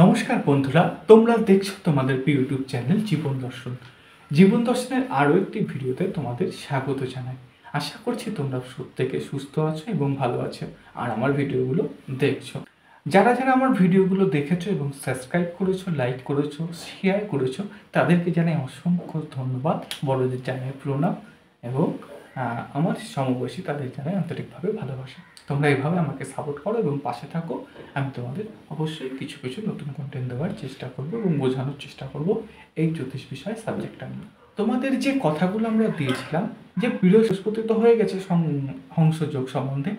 নমস্কার বন্ধুরা, তোমরা দেখছো তোমাদের ইউটিউব চ্যানেল জীবন দর্শন। জীবন দর্শনের আরও একটি ভিডিওতে তোমাদের স্বাগত জানাই। আশা করছি তোমরা প্রত্যেকে সুস্থ আছো এবং ভালো আছো আর আমার ভিডিওগুলো দেখছো। যারা যারা আমার ভিডিওগুলো দেখেছো এবং সাবস্ক্রাইব করেছো, লাইক করেছো, শেয়ার করেছো, তাদেরকে জানাই অসংখ্য ধন্যবাদ। বড়দের জানাই প্রণাম এবং আমার সমবয়সী তাদের জানাই আন্তরিকভাবে ভালোবাসা। তোমরা এভাবে আমাকে সাপোর্ট করো এবং পাশে থাকো। আমি তোমাদের অবশ্যই কিছু কিছু নতুন কন্টেন্ট দেওয়ার চেষ্টা করবো এবং বোঝানোর চেষ্টা করব এই জ্যোতিষ বিষয় সাবজেক্টটা নিয়ে। তোমাদের যে কথাগুলো আমরা দিয়েছিলাম যে বৃহস্পতি তো হয়ে গেছে হংসযোগ সম্বন্ধে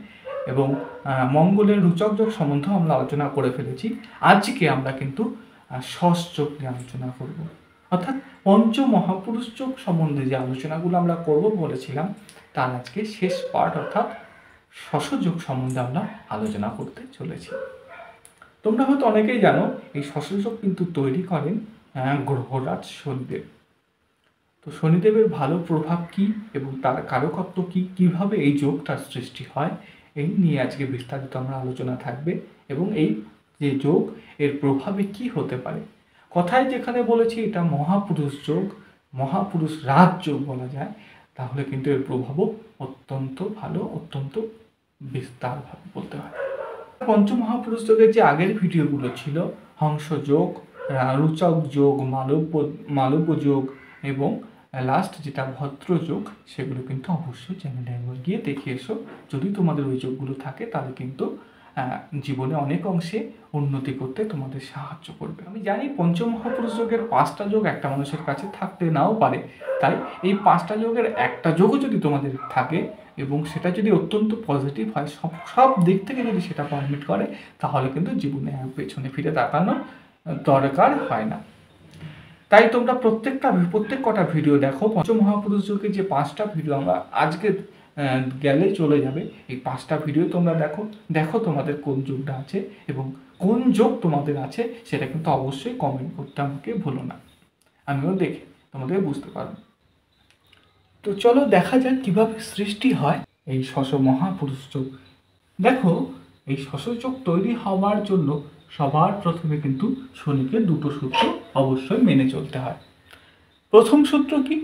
এবং মঙ্গলের রুচক যোগ সম্বন্ধেও আমরা আলোচনা করে ফেলেছি। আজকে আমরা কিন্তু শশ যোগ নিয়ে আলোচনা করব, অর্থাৎ পঞ্চ মহাপুরুষ যোগ সম্বন্ধে যে আলোচনাগুলো আমরা করব বলেছিলাম তার আজকে শেষ পার্ট, অর্থাৎ শশ যোগ সম্বন্ধে আমরা আলোচনা করতে চলেছি। তোমরা হয়তো অনেকেই জানো এই শশ যোগ কিন্তু তৈরি করেন গ্রহরাজ শনিদেব। তো শনিদেবের ভালো প্রভাব কি এবং তার কারকত্ব কি, কিভাবে এই যোগটার সৃষ্টি হয়, এই নিয়ে আজকে বিস্তারিত আমরা আলোচনা থাকবে এবং এই যে যোগ এর প্রভাবে কি হতে পারে। কথায় যেখানে বলেছি এটা মহাপুরুষ যোগ, মহাপুরুষ রাজ যোগ বলা যায়, তাহলে কিন্তু এর প্রভাবও অত্যন্ত ভালো, অত্যন্ত বিস্তারভাবে বলতে হয়। পঞ্চমহাপুরুষ যোগের যে আগের ভিডিওগুলো ছিল, হংস যোগ, রুচক যোগ, মালব্য যোগ এবং লাস্ট যেটা ভদ্র যোগ, সেগুলো কিন্তু অবশ্যই চ্যানেলে একবার গিয়ে দেখে এসো। যদি তোমাদের ওই যোগগুলো থাকে তাহলে কিন্তু জীবনে অনেক অংশে উন্নতি করতে তোমাদের সাহায্য করবে। আমি জানি পঞ্চমহাপুরুষ যোগের 5টা যোগ একটা মানুষের কাছে থাকতে নাও পারে, তাই এই 5টা যোগের একটা যোগও যদি তোমাদের থাকে এবং সেটা যদি অত্যন্ত পজিটিভ হয়, সব দিক থেকে যদি সেটা পারমিট করে, তাহলে কিন্তু জীবনে পেছনে ফিরে তাকানো দরকার হয় না। তাই তোমরা প্রত্যেক কটা ভিডিও দেখো। পঞ্চমহাপুরুষ যোগের যে 5টা ভিডিও আমরা আজকে গেলে চলে যাবে, এই 5টা ভিডিও তোমরা দেখো তোমাদের কোন যোগটা আছে এবং কোন যোগ তোমাদের আছে সেটা কিন্তু অবশ্যই কমেন্ট করতে আমাকে ভুলো না, আমিও দেখে তোমাদের বুঝতে পারবো। তো চলো দেখা যাক কিভাবে সৃষ্টি হয় এই শশ মহাপুরুষ যোগ। দেখো, এই শশ যোগ তৈরি হওয়ার জন্য সবার প্রথমে কিন্তু শনিকে দুটো সূত্র অবশ্যই মেনে চলতে হয়। প্রথম সূত্র কি?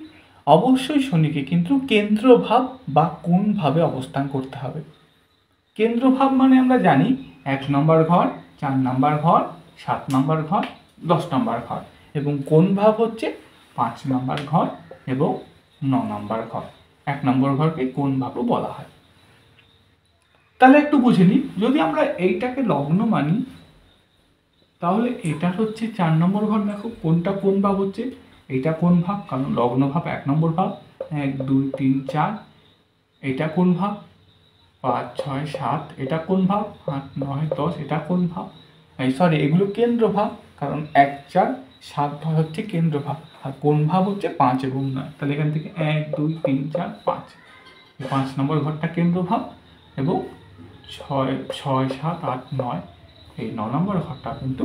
অবশ্যই শনিকে কিন্তু কেন্দ্রভাব বা কোন ভাবে অবস্থান করতে হবে। কেন্দ্রভাব মানে আমরা জানি 1 নম্বর ঘর, 4 নম্বর ঘর, 7 নম্বর ঘর, 10 নম্বর ঘর, এবং কোন ভাব হচ্ছে 5 নম্বর ঘর এবং 9 নম্বর ঘর। 1 নম্বর ঘরকে কোন ভাবও বলা হয়। তাহলে একটু বুঝে নিই, যদি আমরা এইটাকে লগ্ন মানি তাহলে এটা হচ্ছে 4 নম্বর ঘর। দেখো কোনটা কোন ভাব হচ্ছে, এটা কোন ভাব, কারণ লগ্ন ভাব 1 নম্বর ভাব। 1 2 3 4, এটা কোন ভাব? 5 6 7, এটা কোন ভাব? 8 9 10, এটা কোন ভাব? এগুলো কেন্দ্র ভাব, কারণ 1 4 7 ভাব হচ্ছে কেন্দ্র ভাব, আর কোন ভাব হচ্ছে 5 এবং 9। তাহলে এখান থেকে 1 2 3 4 5, 5 নম্বর ঘরটা কেন্দ্র ভাব এবং 6 6 7 8 9, এই 9 নম্বর ঘরটা কিন্তু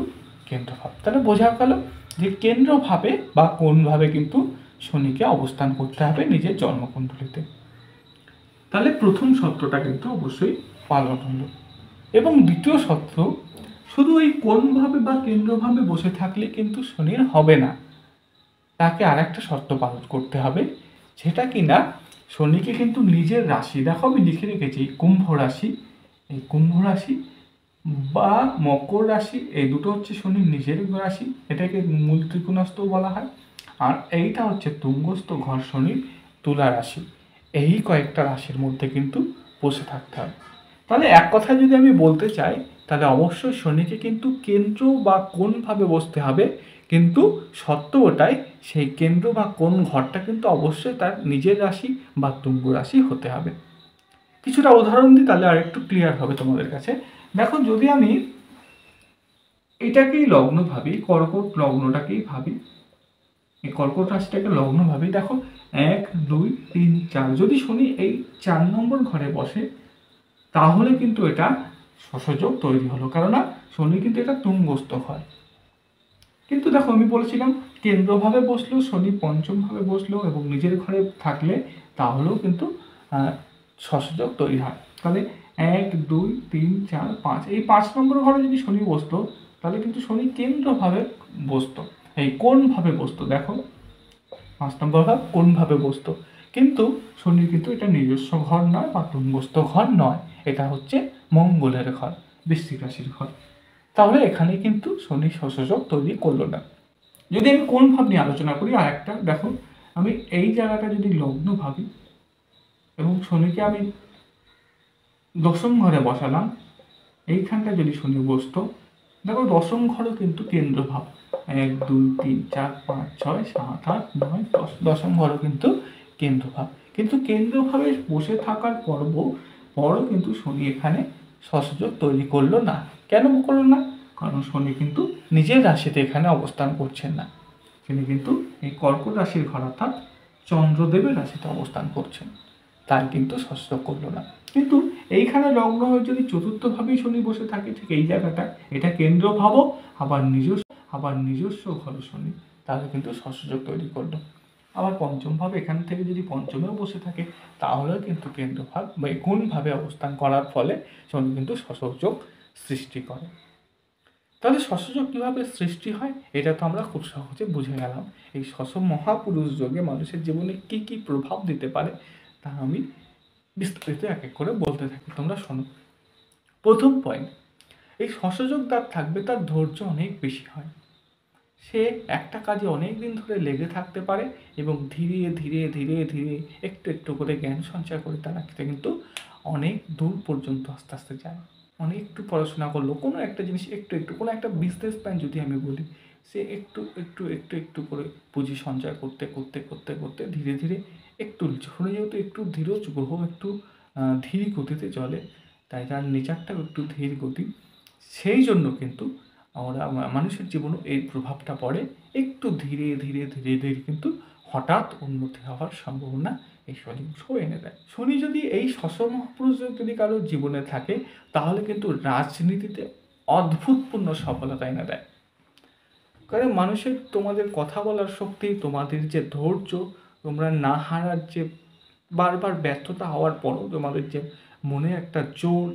কেন্দ্রভাব। তাহলে বোঝা গেল যে কেন্দ্রভাবে বা কোনভাবে কিন্তু শনিকে অবস্থান করতে হবে নিজের জন্মকুণ্ডলিতে। তাহলে প্রথম সত্যটা কিন্তু অবশ্যই পালন হলো। এবং দ্বিতীয় সত্য, শুধু এই কোনভাবে বা কেন্দ্রভাবে বসে থাকলে কিন্তু শনির হবে না, তাকে আর একটা শর্ত পালন করতে হবে, যেটা কিনা শনিকে কিন্তু নিজের রাশি, দেখো আমি লিখে রেখেছি কুম্ভ রাশি, এই কুম্ভ রাশি বা মকর রাশি, এই দুটো হচ্ছে শনির নিজের রাশি, এটাকে মূল ত্রিকোণস্থ বলা হয়। আর এইটা হচ্ছে তুঙ্গস্থ ঘর শনির তুলা রাশি। এই কয়েকটা রাশির মধ্যে কিন্তু বসে থাকতে হবে। তাহলে এক কথা যদি আমি বলতে চাই, তাহলে অবশ্যই শনিকে কিন্তু কেন্দ্র বা কোনভাবে বসতে হবে, কিন্তু সত্য ওটাই সেই কেন্দ্র বা কোন ঘরটা কিন্তু অবশ্যই তার নিজের রাশি বা তুঙ্গ রাশি হতে হবে। কিছুটা উদাহরণ দিই তাহলে আর একটু ক্লিয়ার হবে তোমাদের কাছে। দেখো, যদি আমি এটাকেই লগ্ন ভাবি, কর্কট লগ্নটাকেই ভাবি, এই কর্কট রাশিটাকে লগ্ন ভাবি, দেখো 1 2 3 4, যদি শনি এই 4 নম্বর ঘরে বসে তাহলে কিন্তু এটা শশযোগ তৈরি হলো, কারণ শনি কিন্তু এটা তুঙ্গস্থ হয়। কিন্তু দেখো আমি বলেছিলাম কেন্দ্রভাবে বসলেও শনি পঞ্চমভাবে বসলেও এবং নিজের ঘরে থাকলে তাহলেও কিন্তু শশযোগ তৈরি হয়। তাহলে 1 2 3 4 5, এই 5 নম্বর ঘরে যদি শনি বসতো তাহলে কিন্তু শনি কেন্দ্রভাবে বসতো। এই কোনভাবে বসতো দেখো, 5 নম্বর ভাব কোনভাবে বসতো। কিন্তু শনির কিন্তু এটা নিজস্ব ঘর নয় বা তুঙ্গস্থ ঘর নয়, এটা হচ্ছে মঙ্গলের ঘর, বৃশ্চিক রাশির ঘর। তাহলে এখানে কিন্তু শনি সংযোগ তৈরি করলো না। যদি আমি কোন ভাব নিয়ে আলোচনা করি, আর একটা দেখো, আমি এই জায়গাটা যদি লগ্ন ভাবি এবং শনিকে আমি দশম ঘরে বসালাম, এইখানটা যদি শনি বসতো, দেখো দশম ঘরও কিন্তু কেন্দ্র ভাব, 1 2 3 4 5 6 7 8 9 10, দশম ঘরও কিন্তু কেন্দ্র ভাব। কিন্তু কেন্দ্রভাবে বসে থাকার পরও কিন্তু শনি এখানে সংযোগ তৈরি করলো না। কেন করলো না? কারণ শনি কিন্তু নিজের রাশিতে এখানে অবস্থান করছেন না, তিনি কিন্তু এই কর্কট রাশির ঘর অর্থাৎ চন্দ্রদেবের রাশিতে অবস্থান করছেন, তাই কিন্তু সংযোগ করলো না। কিন্তু এইখানে লগ্ন হয়ে যদি চতুর্থভাবেই শনি বসে থাকে, ঠিক এই জায়গাটা, এটা কেন্দ্র ভাবও আবার নিজস্ব ঘর শনি, তাহলে কিন্তু সংযোগ তৈরি করলো। আবার পঞ্চম ভাব এখান থেকে যদি পঞ্চমেও বসে থাকে, তাহলেও কিন্তু কেন্দ্র ভাব বা কোনভাবে অবস্থান করার ফলে শনি কিন্তু সংযোগ সৃষ্টি করে। তাহলে সংযোগ কিভাবে সৃষ্টি হয় এটা তো আমরা খুব সহজে বুঝে গেলাম। এই মহাপুরুষ যোগে মানুষের জীবনে কি কি প্রভাব দিতে পারে তা আমি বিস্তারিত এক এক করে বলতে থাকি, তোমরা শোনো। প্রথম পয়েন্ট, এই সংযোগ যার থাকবে তার ধৈর্য অনেক বেশি হয়। সে একটা কাজে অনেক দিন ধরে লেগে থাকতে পারে এবং ধীরে ধীরে ধীরে ধীরে একটু একটু করে জ্ঞান সঞ্চয় করে তারা কিন্তু অনেক দূর পর্যন্ত আস্তে আস্তে যায়। অনেক একটু পড়াশোনা করলো, কোনো একটা জিনিস একটু একটু, কোনো একটা বিজনেস প্ল্যান যদি আমি বলি, সে একটু একটু একটু একটু করে পুঁজি সঞ্চয় করতে করতে করতে করতে ধীরে ধীরে একটু, শনি যেহেতু একটু ধীরজ গ্রহ, একটু ধীর গতিতে চলে, তাই তার নেচারটাও একটু ধীর গতি, সেই জন্য কিন্তু আমরা মানুষের জীবনে এই প্রভাবটা পড়ে। একটু ধীরে ধীরে ধীরে ধীরে কিন্তু হঠাৎ উন্নতি হওয়ার সম্ভাবনা এই শনি এনে দেয়। শনি যদি এই মহাপুরুষ যদি কারোর জীবনে থাকে, তাহলে কিন্তু রাজনীতিতে অদ্ভুতপূর্ণ সফলতা এনে দেয়। কারণ মানুষের, তোমাদের কথা বলার শক্তি, তোমাদের যে ধৈর্য, তোমরা না হারার যে, বারবার ব্যর্থতা হওয়ার পরও তোমাদের যে মনে একটা জোর,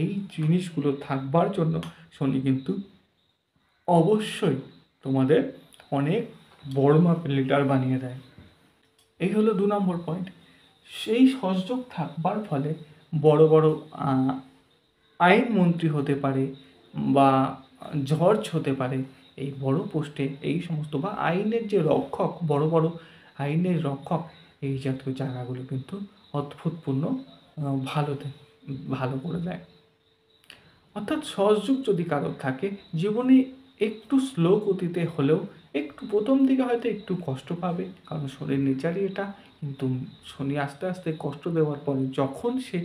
এই জিনিসগুলো থাকবার জন্য শনি কিন্তু অবশ্যই তোমাদের অনেক বড় মাপের লিডার বানিয়ে দেয়। এই হলো 2 নম্বর পয়েন্ট। সেই সংযোগ থাকবার ফলে বড় বড় আইন মন্ত্রী হতে পারে বা জজ হতে পারে, এই বড় পোস্টে এই সমস্ত, বা আইনের যে রক্ষক, বড় বড় আইনের রক্ষক, এই জাতীয় জায়গাগুলো কিন্তু অদ্ভুতপূর্ণ ভালো করে দেয়। অর্থাৎ সংযোগ যদি কারোর থাকে জীবনে, একটু স্লো গতিতে হলেও, একটু প্রথম দিকে হয়তো একটু কষ্ট পাবে, কারণ শনির নেচারই এটা। কিন্তু শনি আস্তে আস্তে কষ্ট দেওয়ার পরে যখন সে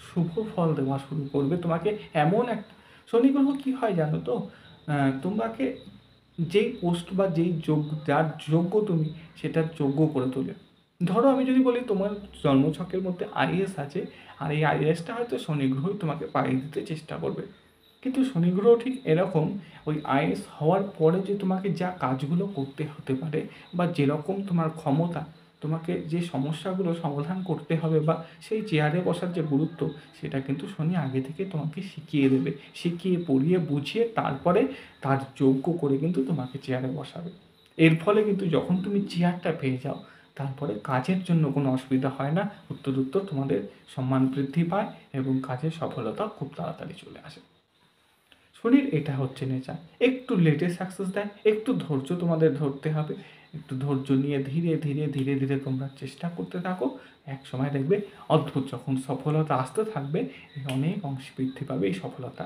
শুভ ফল দেওয়া শুরু করবে তোমাকে, এমন একটা শনি গ্রহ কী হয় জানো তো, তোমাকে যেই পোস্ট বা যেই যার যোগ্য তুমি, সেটার যোগ্য করে তোলে। ধরো আমি যদি বলি তোমার জন্মছকের মধ্যে আইএস আছে, আর এই আইএসটা হয়তো শনি গ্রহই তোমাকে পাইয়ে দিতে চেষ্টা করবে। কিন্তু শনি গ্রহ ঠিক এরকম, ওই আইএস হওয়ার পরে যে তোমাকে যা কাজগুলো করতে হতে পারে, বা যেরকম তোমার ক্ষমতা, তোমাকে যে সমস্যাগুলো সমাধান করতে হবে, বা সেই চেয়ারে বসার যে গুরুত্ব, সেটা কিন্তু শনি আগে থেকে তোমাকে শিখিয়ে দেবে, শিখিয়ে পড়িয়ে বুঝিয়ে তারপরে তার যোগ্য করে কিন্তু তোমাকে চেয়ারে বসাবে। এর ফলে কিন্তু যখন তুমি চেয়ারটা পেয়ে যাও, তারপরে কাজের জন্য কোনো অসুবিধা হয় না, উত্তরোত্তর তোমাদের সম্মান বৃদ্ধি পায় এবং কাজের সফলতা খুব তাড়াতাড়ি চলে আসে। শনির এটা হচ্ছে নেচার, একটু লেটে সাকসেস দেয়, একটু ধৈর্য তোমাদের ধরতে হবে, একটু ধৈর্য নিয়ে ধীরে ধীরে ধীরে ধীরে তোমরা চেষ্টা করতে থাকো, এক সময় দেখবে অদ্ভুত যখন সফলতা আসতে থাকবে, অনেক অংশ বৃদ্ধি পাবে এই সফলতা।